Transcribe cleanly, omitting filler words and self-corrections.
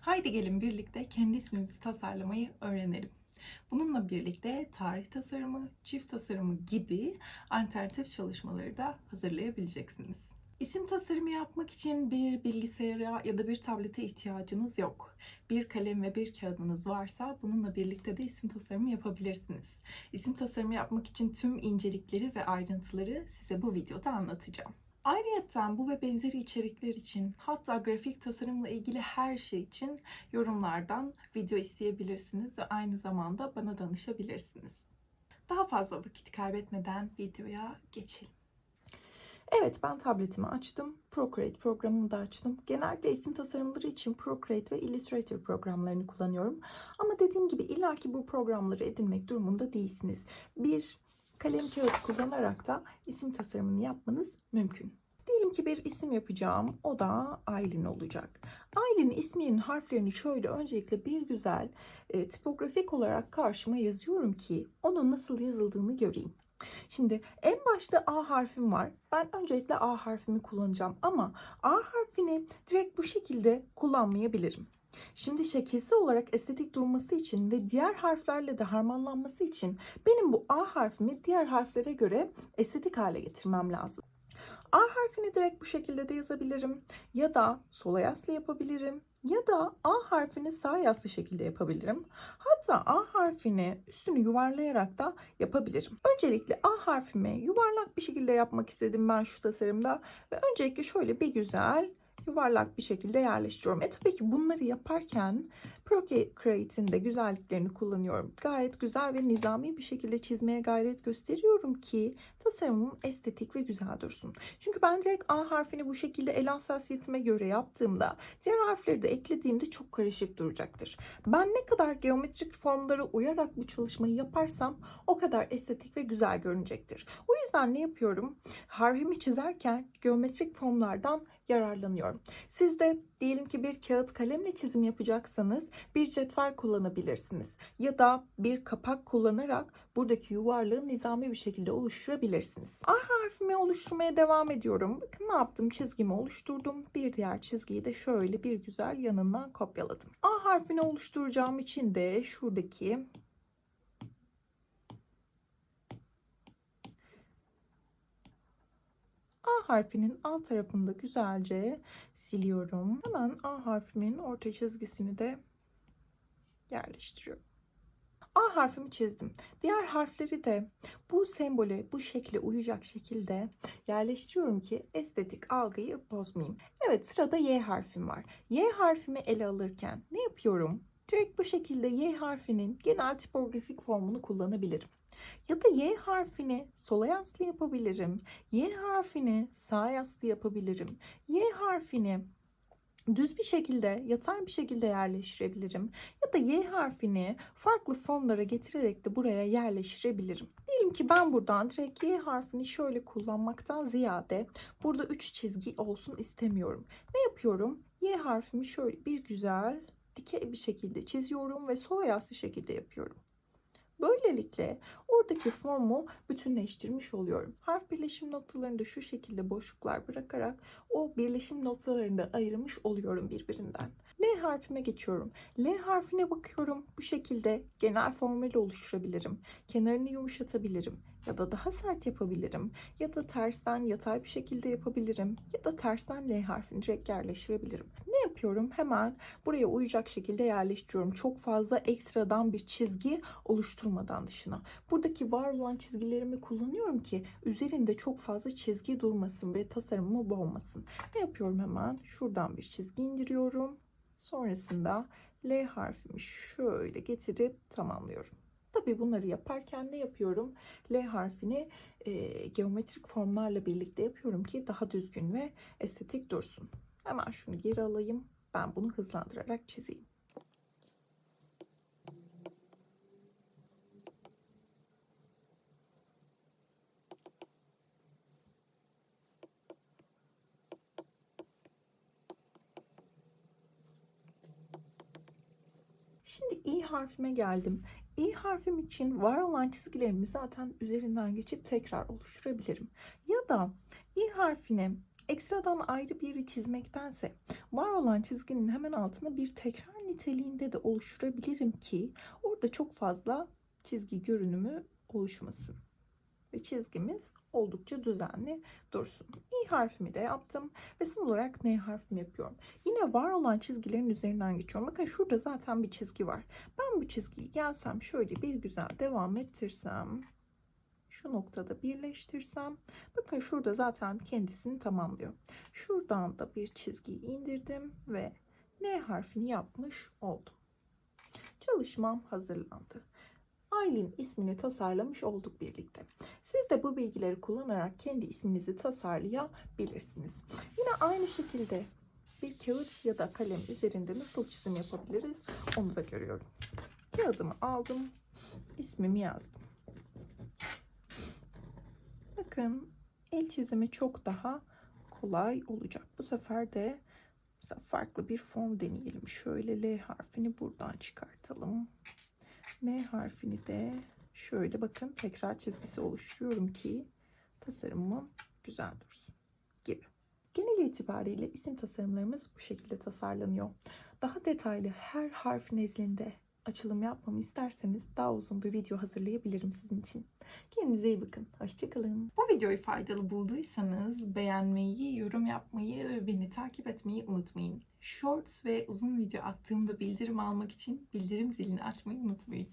Haydi gelin birlikte kendi ismimizi tasarlamayı öğrenelim. Bununla birlikte tarih tasarımı, çift tasarımı gibi alternatif çalışmaları da hazırlayabileceksiniz. İsim tasarımı yapmak için bir bilgisayara ya da bir tablete ihtiyacınız yok. Bir kalem ve bir kağıdınız varsa bununla birlikte de isim tasarımı yapabilirsiniz. İsim tasarımı yapmak için tüm incelikleri ve ayrıntıları size bu videoda anlatacağım. Ayrıyeten bu ve benzeri içerikler için, hatta grafik tasarımla ilgili her şey için yorumlardan video isteyebilirsiniz ve aynı zamanda bana danışabilirsiniz. Daha fazla vakit kaybetmeden videoya geçelim. Evet, ben tabletimi açtım. Procreate programını da açtım. Genelde isim tasarımları için Procreate ve Illustrator programlarını kullanıyorum. Ama dediğim gibi illaki bu programları edinmek durumunda değilsiniz. Bir kalem kağıt kullanarak da isim tasarımını yapmanız mümkün. Diyelim ki bir isim yapacağım. O da Aylin olacak. Aylin isminin harflerini şöyle öncelikle bir güzel tipografik olarak karşıma yazıyorum ki onun nasıl yazıldığını göreyim. Şimdi en başta A harfim var. Ben öncelikle A harfimi kullanacağım ama A harfini direkt bu şekilde kullanmayabilirim. Şimdi şekilsel olarak estetik durması için ve diğer harflerle de harmanlanması için benim bu A harfimi diğer harflere göre estetik hale getirmem lazım. A harfini direkt bu şekilde de yazabilirim. Ya da sola yaslı yapabilirim. Ya da A harfini sağ yaslı şekilde yapabilirim. Hatta A harfini üstünü yuvarlayarak da yapabilirim. Öncelikle A harfimi yuvarlak bir şekilde yapmak istedim ben şu tasarımda. Ve öncelikle şöyle bir güzel yuvarlak bir şekilde yerleştiriyorum. Tabii ki bunları yaparken Procreate'in de güzelliklerini kullanıyorum. Gayet güzel ve nizami bir şekilde çizmeye gayret gösteriyorum ki tasarımım estetik ve güzel dursun. Çünkü ben direkt A harfini bu şekilde el hassasiyetime göre yaptığımda diğer harfleri de eklediğimde çok karışık duracaktır. Ben ne kadar geometrik formlara uyarak bu çalışmayı yaparsam o kadar estetik ve güzel görünecektir. O yüzden ne yapıyorum? Harfimi çizerken geometrik formlardan yararlanıyorum. Siz de diyelim ki bir kağıt kalemle çizim yapacaksanız bir cetvel kullanabilirsiniz. Ya da bir kapak kullanarak buradaki yuvarlığı nizami bir şekilde oluşturabilirsiniz. A harfimi oluşturmaya devam ediyorum. Bakın ne yaptım? Çizgimi oluşturdum. Bir diğer çizgiyi de şöyle bir güzel yanından kopyaladım. A harfini oluşturacağım için de şuradaki A harfinin alt tarafını da güzelce siliyorum. Hemen A harfimin orta çizgisini de yerleştiriyorum. A harfimi çizdim. Diğer harfleri de bu sembole, bu şekle uyacak şekilde yerleştiriyorum ki estetik algıyı bozmayayım. Evet, sırada Y harfim var. Y harfimi ele alırken ne yapıyorum? Direkt bu şekilde Y harfinin genel tipografik formunu kullanabilirim. Ya da Y harfini sola yaslı yapabilirim. Y harfini sağa yaslı yapabilirim. Y harfini düz bir şekilde, yatay bir şekilde yerleştirebilirim. Ya da Y harfini farklı formlara getirerek de buraya yerleştirebilirim. Diyelim ki ben buradan direkt Y harfini şöyle kullanmaktan ziyade burada 3 çizgi olsun istemiyorum. Ne yapıyorum? Y harfimi şöyle bir güzel dikey bir şekilde çiziyorum ve sola yaslı şekilde yapıyorum. Böylelikle oradaki formu bütünleştirmiş oluyorum. Harf birleşim noktalarında şu şekilde boşluklar bırakarak o birleşim noktalarını da ayırmış oluyorum birbirinden. L harfime geçiyorum. L harfine bakıyorum. Bu şekilde genel formuyla oluşturabilirim. Kenarını yumuşatabilirim ya da daha sert yapabilirim. Ya da tersten yatay bir şekilde yapabilirim. Ya da tersten L harfini direkt yerleştirebilirim. Ne yapıyorum? Hemen buraya uyacak şekilde yerleştiriyorum. Çok fazla ekstradan bir çizgi oluşturmadan dışına. Buradaki var olan çizgilerimi kullanıyorum ki üzerinde çok fazla çizgi durmasın ve tasarımımı boğmasın. Ne yapıyorum hemen? Şuradan bir çizgi indiriyorum. Sonrasında L harfimi şöyle getirip tamamlıyorum. Tabii bunları yaparken ne yapıyorum? L harfini geometrik formlarla birlikte yapıyorum ki daha düzgün ve estetik dursun. Hemen şunu geri alayım. Ben bunu hızlandırarak çizeyim. Şimdi İ harfime geldim. İ harfim için var olan çizgilerimi zaten üzerinden geçip tekrar oluşturabilirim. Ya da İ harfini Ekstradan ayrı bir yeri çizmektense var olan çizginin hemen altına bir tekrar niteliğinde de oluşturabilirim ki orada çok fazla çizgi görünümü oluşmasın ve çizgimiz oldukça düzenli dursun. İ harfimi de yaptım ve son olarak N harfimi yapıyorum. Yine var olan çizgilerin üzerinden geçiyorum. Bakın şurada zaten bir çizgi var. Ben bu çizgiyi gelsem şöyle bir güzel devam ettirsem, şu noktada birleştirsem, bakın şurada zaten kendisini tamamlıyor. Şuradan da bir çizgiyi indirdim ve N harfini yapmış oldum. Çalışmam hazırlandı. Aylin ismini tasarlamış olduk birlikte. Siz de bu bilgileri kullanarak kendi isminizi tasarlayabilirsiniz. Yine aynı şekilde bir kağıt ya da kalem üzerinde nasıl çizim yapabiliriz onu da görüyorum. Kağıdımı aldım, ismimi yazdım. Bakın el çizimi çok daha kolay olacak. Bu sefer de farklı bir form deneyelim. Şöyle L harfini buradan çıkartalım. N harfini de şöyle bakın tekrar çizgisi oluşturuyorum ki tasarımım güzel dursun gibi. Genel itibariyle isim tasarımlarımız bu şekilde tasarlanıyor. Daha detaylı her harf nezdinde açılım yapmamı isterseniz daha uzun bir video hazırlayabilirim sizin için. Kendinize iyi bakın. Hoşçakalın. Bu videoyu faydalı bulduysanız beğenmeyi, yorum yapmayı ve beni takip etmeyi unutmayın. Shorts ve uzun video attığımda bildirim almak için bildirim zilini açmayı unutmayın.